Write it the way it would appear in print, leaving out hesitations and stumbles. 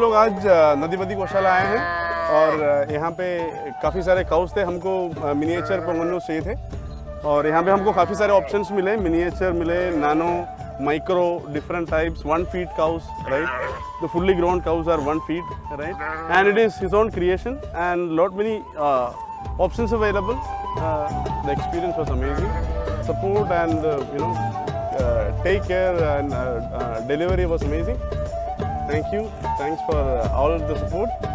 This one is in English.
लोग आज नदीपति गौशाला आए हैं और यहाँ पे काफ़ी सारे काउस थे। हमको मिनिएचर पोंगोनूस चाहिए थे और यहाँ पे हमको काफ़ी सारे ऑप्शंस मिले। मिनिएचर मिले, नानो, micro, different types, 1 feet cows, right? The fully grown cows are 1 feet, right? And it is his own creation and lot many options available. The experience was amazing. Support and take care and delivery was amazing. Thank you. Thanks for all the support.